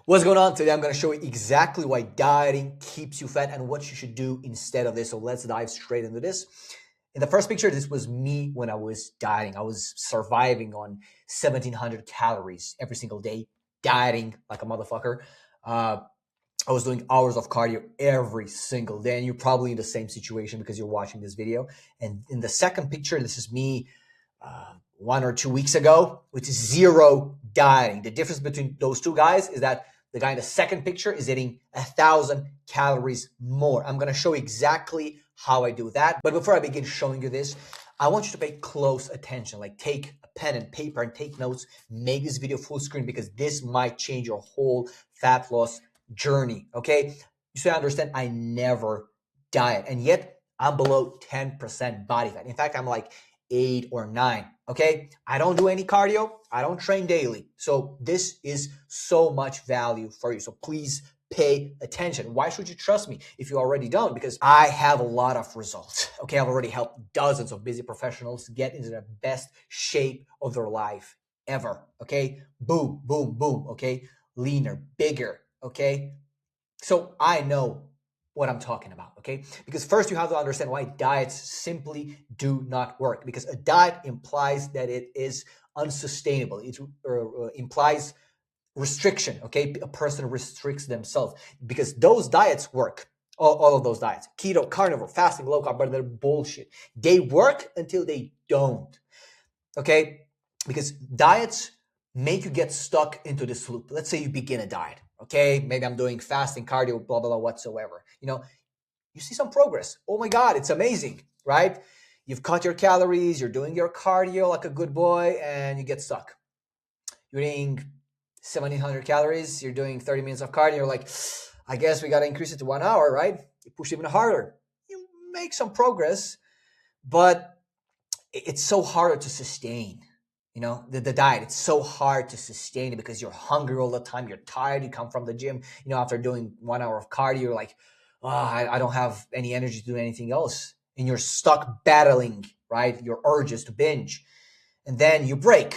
What's going on today? I'm going to show you exactly why dieting keeps you fat and what you should do instead of this. So let's dive straight into this. In the first picture, this was me when I was dieting. I was surviving on 1,700 calories every single day, dieting like a motherfucker. I was doing hours of cardio every single day, and you're probably in the same situation because you're watching this video. And in the second picture, this is me 1 or 2 weeks ago, which is zero dieting. The difference between those two guys is that the guy in the second picture is eating 1,000 calories more. I'm going to show you exactly how I do that. But before I begin showing you this, I want you to pay close attention. Like, take a pen and paper and take notes. Make this video full screen because this might change your whole fat loss journey. Okay, you should understand I never diet, and yet I'm below 10% body fat. In fact, I'm like 8 or 9. Okay, I don't do any cardio. I don't train daily. So this is so much value for you. So please pay attention. Why should you trust me if you already don't? Because I have a lot of results. Okay, I've already helped dozens of busy professionals get into the best shape of their life ever. Okay, boom, boom, boom. Okay, leaner, bigger. Okay, so I know what I'm talking about, okay? Because first you have to understand why diets simply do not work. Because a diet implies that it is unsustainable. It implies restriction, okay? A person restricts themselves because those diets work. All of those diets, keto, carnivore, fasting, low carb, but they're bullshit. They work until they don't, okay? Because diets make you get stuck into this loop. Let's say you begin a diet, okay? Maybe I'm doing fasting, cardio, blah, blah, blah, whatsoever. You see some progress. Oh my God, it's amazing, right? You've cut your calories, you're doing your cardio like a good boy, and you get stuck. You're eating 1,700 calories, you're doing 30 minutes of cardio, you're like, I guess we got to increase it to 1 hour, right? You push even harder. You make some progress, but it's so harder to sustain. The diet, it's so hard to sustain it because you're hungry all the time, you're tired, you come from the gym, after doing 1 hour of cardio, you're like, oh, I don't have any energy to do anything else. And you're stuck battling, right, your urges to binge. And then you break.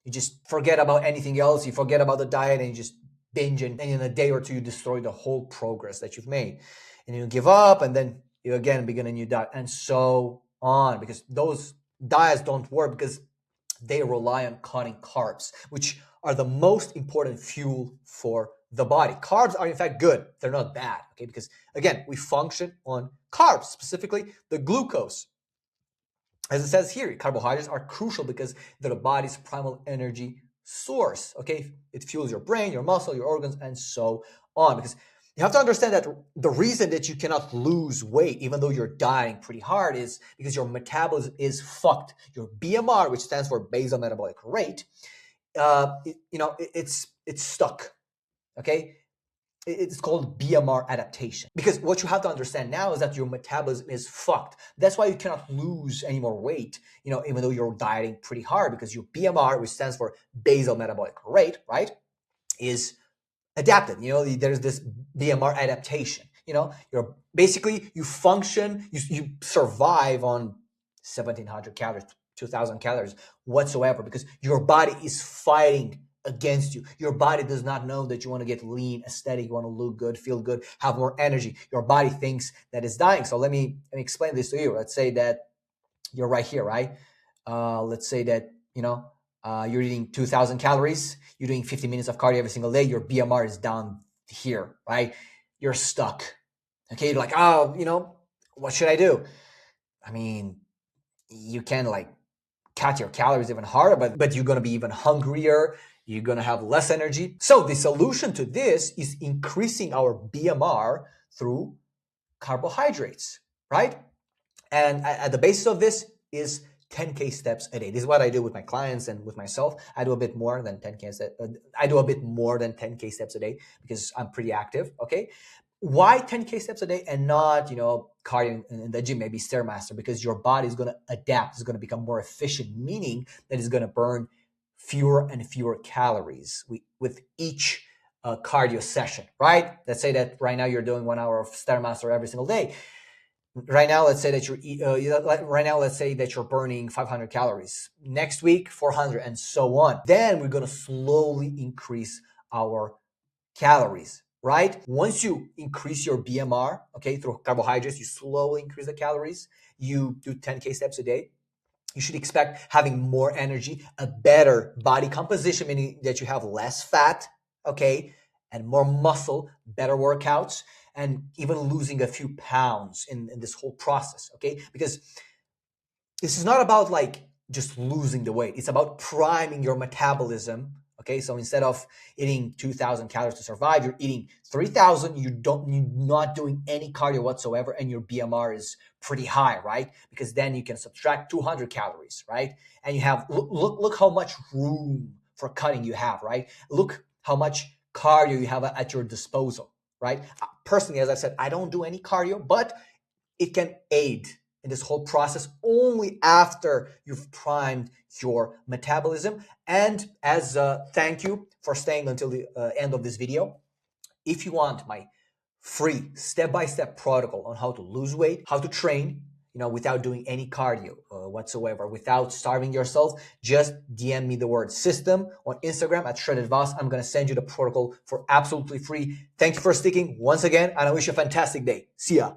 You just forget about anything else. You forget about the diet and you just binge. And in a day or two, you destroy the whole progress that you've made. And you give up and then you again begin a new diet and so on. Because those diets don't work because they rely on cutting carbs, which are the most important fuel for the body. Carbs are in fact good. They're not bad, okay? Because again, we function on carbs, specifically the glucose. As it says here, carbohydrates are crucial because they're the body's primal energy source, okay? It fuels your brain, your muscle, your organs, and so on. Because you have to understand that the reason that you cannot lose weight, even though you're dieting pretty hard, is because your metabolism is fucked. Your BMR, which stands for basal metabolic rate, it's stuck, okay? It's called BMR adaptation. Because what you have to understand now is that your metabolism is fucked. That's why you cannot lose any more weight, even though you're dieting pretty hard, because your BMR, which stands for basal metabolic rate, right, is adapted. There's this BMR adaptation. You're basically, you function, you survive on 1,700 calories, 2,000 calories whatsoever, because your body is fighting against you. Your body does not know that you want to get lean, aesthetic, you want to look good, feel good, have more energy. Your body thinks that it's dying. So let me explain this to you. Let's say that you're right here, right? Let's say that, you're eating 2,000 calories, you're doing 50 minutes of cardio every single day, your BMR is down here, right? You're stuck. Okay, you're like, oh, what should I do? I mean, you can cut your calories even harder, but you're gonna be even hungrier, you're gonna have less energy. So the solution to this is increasing our BMR through carbohydrates, right? And at the basis of this is 10K steps a day. This is what I do with my clients and with myself. I do a bit more than 10K steps. I do a bit more than 10K steps a day because I'm pretty active, okay? Why 10K steps a day and not, cardio in the gym, maybe Stairmaster? Because your body is going to adapt. It's going to become more efficient, meaning that it's going to burn fewer and fewer calories with each cardio session, right? Let's say that right now you're doing 1 hour of Stairmaster every single day. Right now, let's say that you're burning 500 calories. Next week, 400, and so on. Then we're going to slowly increase our calories, right? Once you increase your BMR, okay, through carbohydrates, you slowly increase the calories. You do 10K steps a day. You should expect having more energy, a better body composition, meaning that you have less fat, okay, and more muscle, better workouts, and even losing a few pounds in this whole process, okay? Because this is not about like just losing the weight. It's about priming your metabolism. Okay, so instead of eating 2,000 calories to survive, you're eating 3,000. You're not doing any cardio whatsoever, and your BMR is pretty high, right? Because then you can subtract 200 calories, right? And you have look how much room for cutting you have, right? Look how much cardio you have at your disposal, right? Personally, as I said, I don't do any cardio, but it can aid in this whole process only after you've primed your metabolism. And as a thank you for staying until the end of this video, if you want my free step-by-step protocol on how to lose weight, how to train, without doing any cardio whatsoever, without starving yourself, just DM me the word system on Instagram at shreddedvas. I'm going to send you the protocol for absolutely free. Thank you for sticking once again, and I wish you a fantastic day. See ya.